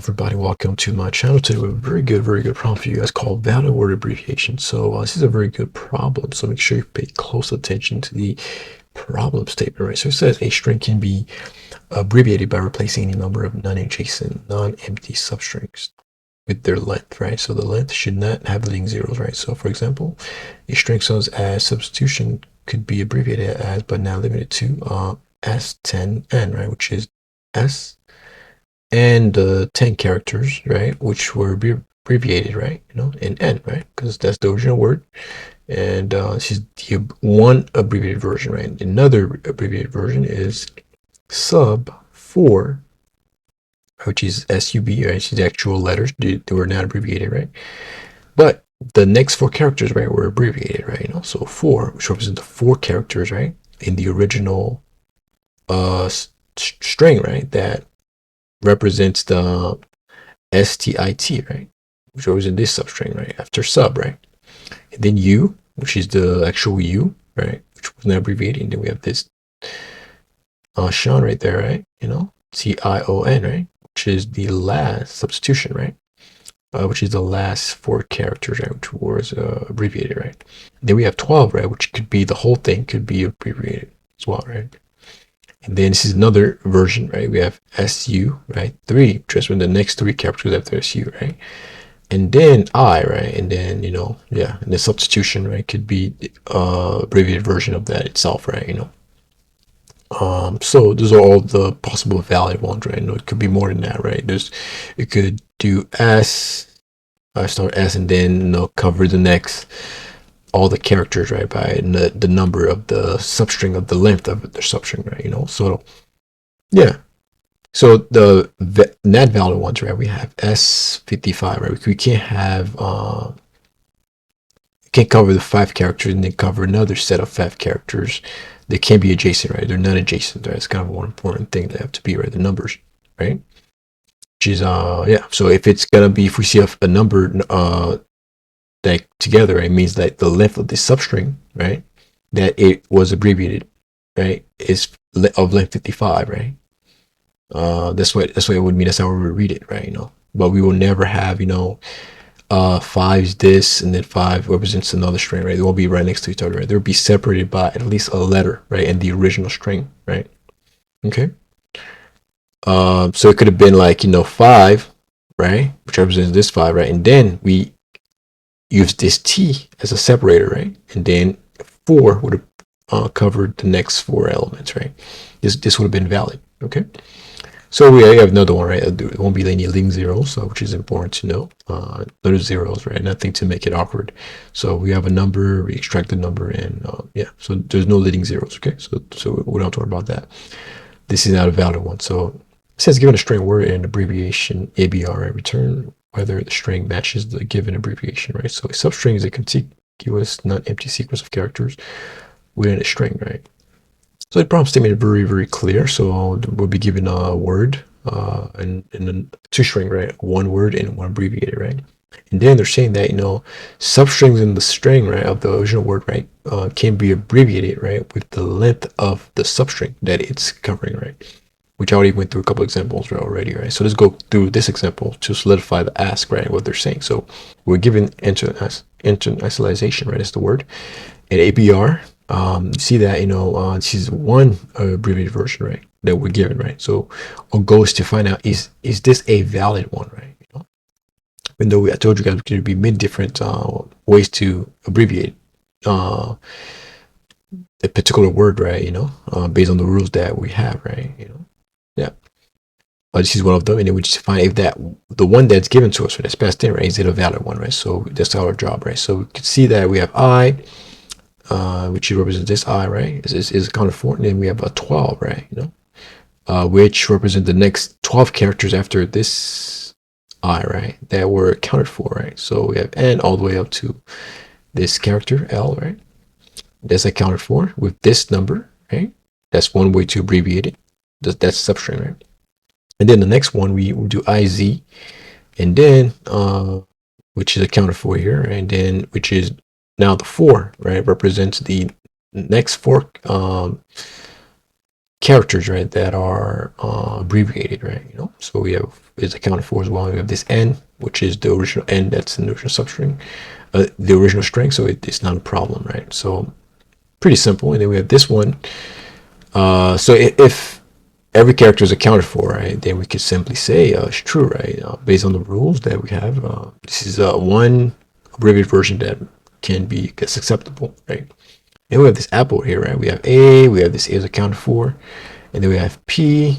Everybody, welcome to my channel. Today we have a very good problem for you guys called valid word abbreviation. So this is a very good problem, so make sure you pay close attention to the problem statement, right? So it says a string can be abbreviated by replacing any number of non-adjacent non-empty substrings with their length, right? So the length should not have leading zeros, right? So for example, a string such as substitution could be abbreviated as but not limited to S10N, right? Which is S and 10 characters, right, which were abbreviated, right, in N, right, because that's the original word. And this is the one abbreviated version, right? Another abbreviated version is sub 4, which is SUB, right? It's the actual letters. They were not abbreviated, right? But the next 4 characters, right, were abbreviated, right? So 4, which represents the 4 characters, right, in the original string, right, that represents the STIT, right, which always in this substring, right, after sub, right, and then U, which is the actual U, right, which was not abbreviated, and then we have this Sean right there, right, TION, right, which is the last substitution, right, which is the last 4 characters, right, which was abbreviated, right. Then we have 12, right, which could be the whole thing could be abbreviated as well, right. And then this is another version, right? We have SU, right? 3, just when the next 3 characters after SU, right? And then I, right? And then, and the substitution, right, could be abbreviated version of that itself, right? So those are all the possible valid ones, right? It could be more than that, right? It could do S, start S, and then, cover the next all the characters, right, by the number of the substring of the length of the substring, right, so yeah. So the not valid ones, right, we have S55, right, we can't have can't cover the 5 characters and then cover another set of 5 characters. They can't be adjacent, right, they're not adjacent, right? It's kind of one important thing they have to be, right, the numbers, right, which is yeah. So if it's gonna be, if we see a number that together, right, means that the length of the substring, right, that it was abbreviated, right, is of length 55, right. That's what it would mean. That's how we would read it, right. But we will never have 5's this and then 5 represents another string, right. They won't be right next to each other, right. They'll be separated by at least a letter, right, in the original string, right. Okay. So it could have been like 5, right, which represents this 5, right, and then we use this T as a separator, right? And then 4 would have covered the next 4 elements, right? This would have been valid, okay? So we have another one, right? It won't be any leading zeros, so which is important to know. No zeros, right? Nothing to make it awkward. So we have a number, we extract the number, and yeah, so there's no leading zeros, okay? So we don't talk about that. This is not a valid one. So it says given a string word and abbreviation ABR, right, return whether the string matches the given abbreviation, right? So a substring is a contiguous, non-empty sequence of characters within a string, right? So the problem statement is very clear. So we'll be given a word and a 2 string, right? 1 word and 1 abbreviated, right? And then they're saying that substrings in the string, right, of the original word, right, can be abbreviated, right, with the length of the substring that it's covering, right? Which I already went through a couple examples already, right? So let's go through this example to solidify the ask, right? What they're saying. So we're given internationalization, right? That's the word. And ABR, you see that, this is one abbreviated version, right? That we're given, right? So our goal is to find out, is this a valid one, right? Even though I told you guys there could be many different ways to abbreviate a particular word, right? Based on the rules that we have, right? Yeah, this is one of them, and then we just find if that the one that's given to us, or that's passed in, right, is it a valid one, right? So that's our job, right? So we can see that we have I, which represents this I, right, is accounted for, and then we have a 12, right, which represent the next 12 characters after this I, right, that were accounted for, right? So we have N all the way up to this character L, right? That's accounted for with this number, right? That's one way to abbreviate it. That's substring, right? And then the next one we will do IZ, and then which is accounted for here, and then which is now the 4, right, represents the next 4 characters, right, that are abbreviated, right? So we have is accounted for as well. We have this n, which is the original n that's in the original substring, the original string, so it's not a problem, right? So pretty simple. And then we have this one. So if every character is accounted for, right, then we could simply say it's true, right? Based on the rules that we have, this is one abbreviated version that can be gets acceptable, right? And we have this apple here, right? We have A, we have this A is accounted for, and then we have P,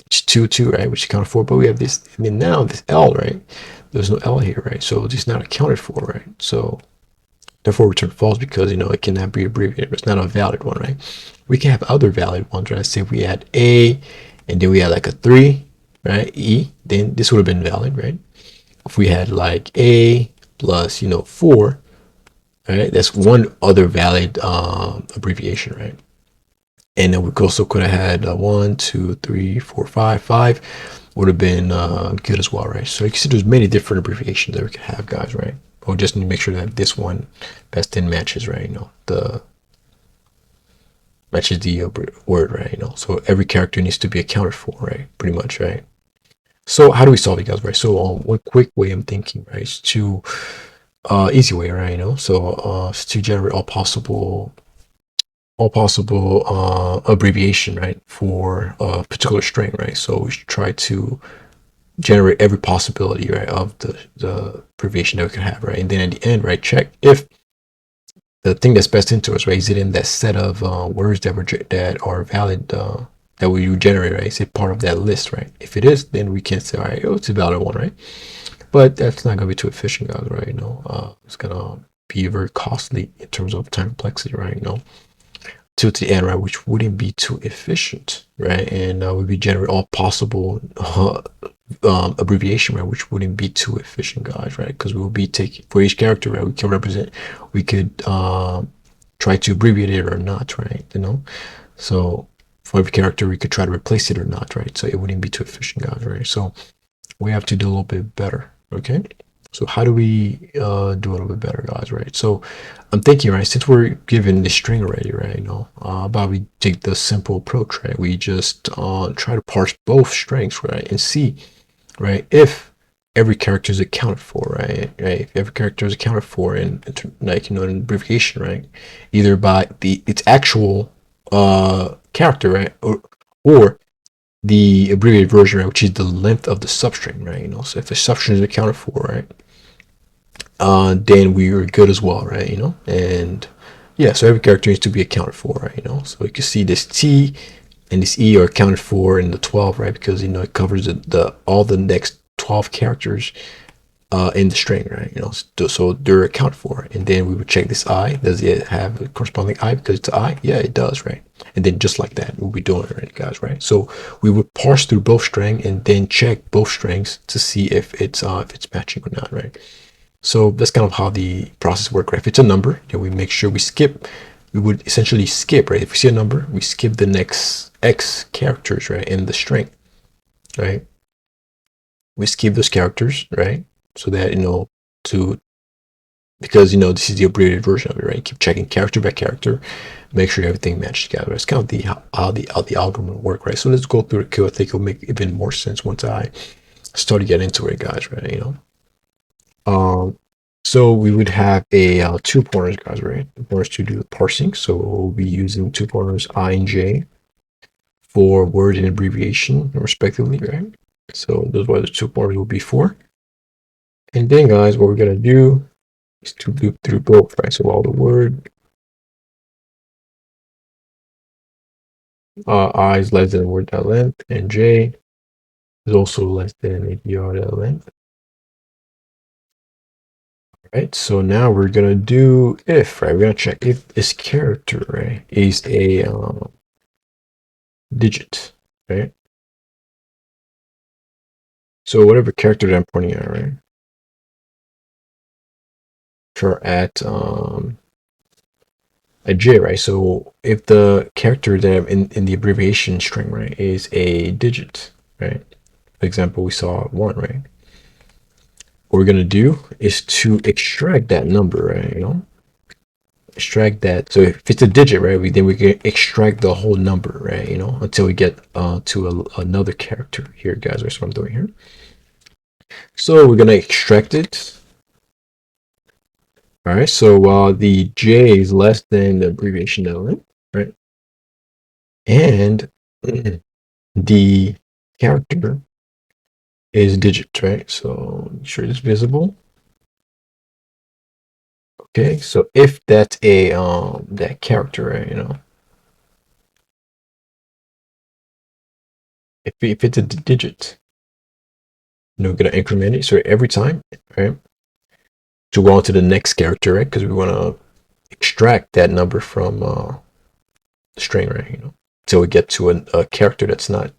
which is 2, right, which is accounted for, but we have this, and then now this L, right? There's no L here, right? So it's not accounted for, right? So therefore return false because, it cannot be abbreviated. It's not a valid one, right? We can have other valid ones, right? Say we had A, and then we had like a 3, right? E, then this would have been valid, right? If we had like A plus, 4, right? That's one other valid abbreviation, right? And then we also could have had 1, 2, 3, 4, 5. 5 would have been good as well, right? So you can see there's many different abbreviations that we can have, guys, right? But we just need to make sure that this one best in matches, right? The matches the word, right? So every character needs to be accounted for, right? Pretty much, right? So how do we solve it, guys, right? So one quick way I'm thinking, right, is to easy way, right? So to generate all possible abbreviation, right, for a particular string, right? So we should try to generate every possibility, right, of the abbreviation that we can have, right? And then at the end, right, check if the thing that's best into us, right, is it in that set of words that are valid, that we generate, right? Is it part of that list, right? If it is, then we can say, all right, it's a valid one, right? But that's not gonna be too efficient, guys, right? It's gonna be very costly in terms of time complexity, right? To the end, right, which wouldn't be too efficient, right? And would be generate all possible abbreviation, right, which wouldn't be too efficient, guys, right? Because we will be taking for each character, right, we could try to abbreviate it or not, right? So for every character we could try to replace it or not, right? So it wouldn't be too efficient, guys, right? So we have to do a little bit better, okay? So how do we do a little bit better, guys, right? So I'm thinking, right, since we're given the string already, right, about we take the simple approach, right? We just try to parse both strings, right, and see, right, if every character is accounted for, right? If every character is accounted for in like, an abbreviation, right? Either by its actual character, right, or the abbreviated version, right, which is the length of the substring, right? So if the substring is accounted for, right, then we are good as well, right? And yeah, so every character needs to be accounted for, right? So you can see this T and this E are accounted for in the 12, right? Because it covers all the next 12 characters in the string, right? So they're accounted for. And then we would check this I. Does it have a corresponding I because it's I? Yeah, it does, right? And then just like that, we'll be doing it, right, guys, right? So we would parse through both string and then check both strings to see if it's matching or not, right? So that's kind of how the process works, right? If it's a number, then we make sure we would essentially skip, right? If we see a number, we skip the next X characters, right, in the string, right? We skip those characters, right? So that, because, this is the abbreviated version of it, right? Keep checking character by character, make sure everything matches together. It's kind of how the algorithm work, right? So let's go through the code. I think it'll make even more sense once I start to get into it, guys, right? So we would have a two pointers, guys, right? Pointers to do the parsing. So we'll be using two pointers I and J for word and abbreviation, respectively, right? So those are what the two pointers will be for. And then, guys, what we're gonna do is to loop through both, right? So all the word I is less than word.length, and J is also less than APR.length. Right, so now we're gonna do if, right? We're gonna check if this character, right, is a digit, right? So whatever character that I'm pointing at, right? For at J, right? So if the character that I'm in the abbreviation string, right, is a digit, right? For example, we saw 1, right? What we're gonna do is to extract that number, right? extract that. So if it's a digit, right, then we can extract the whole number, right, you know, until we get to another character here, guys. That's what I'm doing here. So we're gonna extract it. All right, so the J is less than the abbreviation element, right? And the character is digit, right? So make sure it's visible. Okay, so if that's a that character, right, you know, if it's a digit, you know, we're gonna increment it. So every time, right, to go on to the next character, right? Because we want to extract that number from the string, right? You know, till we get to a character that's not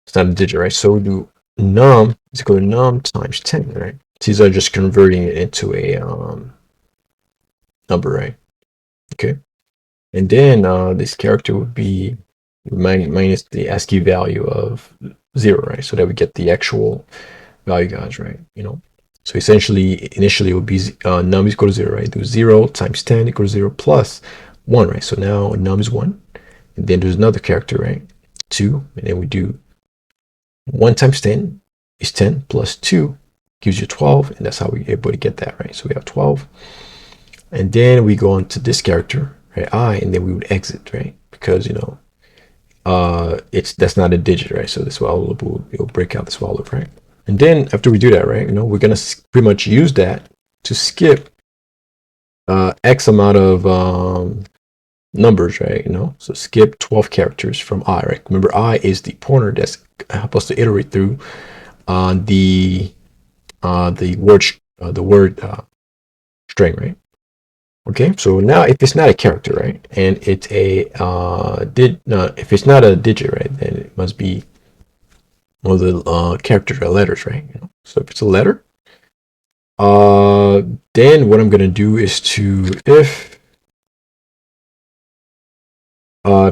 it's not a digit, right? So we do num is equal to num times 10, right? So these are just converting it into a number, right? Okay, and then this character would be minus the ASCII value of 0, right? So that we get the actual value, guys, right? You know, so essentially initially it would be num is equal to 0, right? Do 0 times 10 equals 0 plus 1, right? So now num is 1, and then there's another character, right? 2, and then we do 1 times 10 is 10 plus 2 gives you 12, and that's how we're able to get that, right? So we have 12, and then we go on to this character, right, I, and then we would exit, right? Because, you know, that's not a digit, right? So this while loop will break out this while loop, right? And then after we do that, right, you know, we're gonna pretty much use that to skip X amount of numbers, right? You know, so skip 12 characters from I, right? Remember, I is the pointer that's help us to iterate through the word string, right? Okay, so now if it's not a character, right, and it's a if it's not a digit, right, then it must be one of the characters or letters, right? You know? So if it's a letter, then what I'm gonna do is to if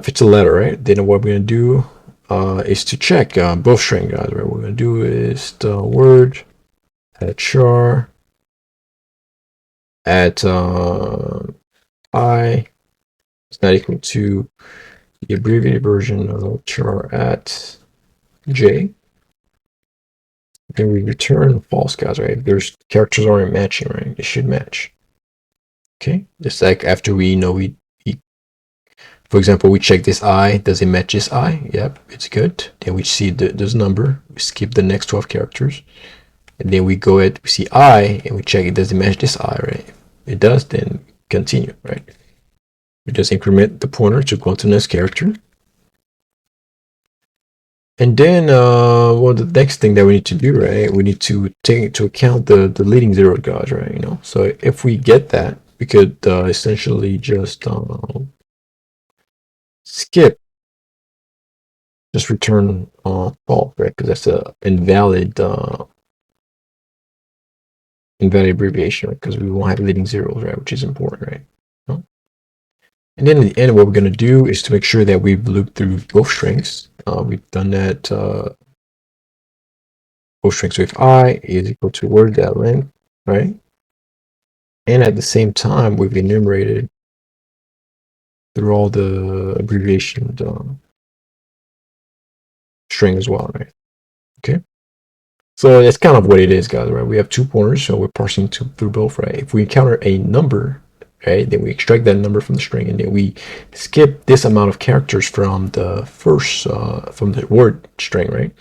it's a letter, right, then what we're gonna do is to check both string, guys, right? What we're gonna do is the word at char at I is not equal to the abbreviated version of char at j. Then we return false, guys, right? There's characters aren't matching, right? They should match. Okay, just like after we know we for example, we check this I, does it match this I? Yep, it's good. Then we see this number, we skip the next 12 characters, and then we go ahead, we see I, and we check it, does it match this I, right? If it does, then continue, right? We just increment the pointer to go to the next character. And then, well, the next thing that we need to do, right? We need to take into account the leading 0, guys, right? You know, so if we get that, we could essentially just skip, just return false, right? Because that's a invalid abbreviation, right? Because we won't have leading zeros, right? Which is important, right? And then in the end, what we're going to do is to make sure that we've looped through both strings. We've done that both strings. So if I is equal to word.length, right? And at the same time, we've enumerated through all the abbreviation string as well, right? Okay. So that's kind of what it is, guys, right? We have 2 pointers, so we're parsing through both, right? If we encounter a number, right, then we extract that number from the string, and then we skip this amount of characters from the first from the word string, right?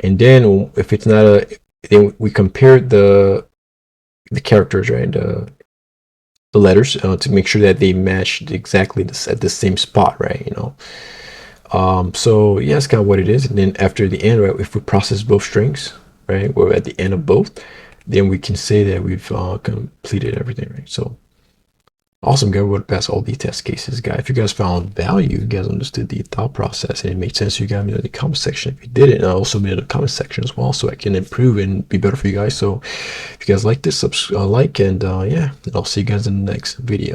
And then if it's not a, then we compare the characters, right, the letters to make sure that they match exactly at the same spot, right? You know. So yeah, that's kind of what it is. And then after the end, right, if we process both strings, right, we're at the end of both, then we can say that we've completed everything, right? So awesome, guys. We would pass all the test cases, guys. If you guys found value, you guys understood the thought process and it made sense, you guys in the comment section. If you didn't, I also made a comment section as well, so I can improve and be better for you guys. So if you guys like this, like, and yeah, and I'll see you guys in the next video.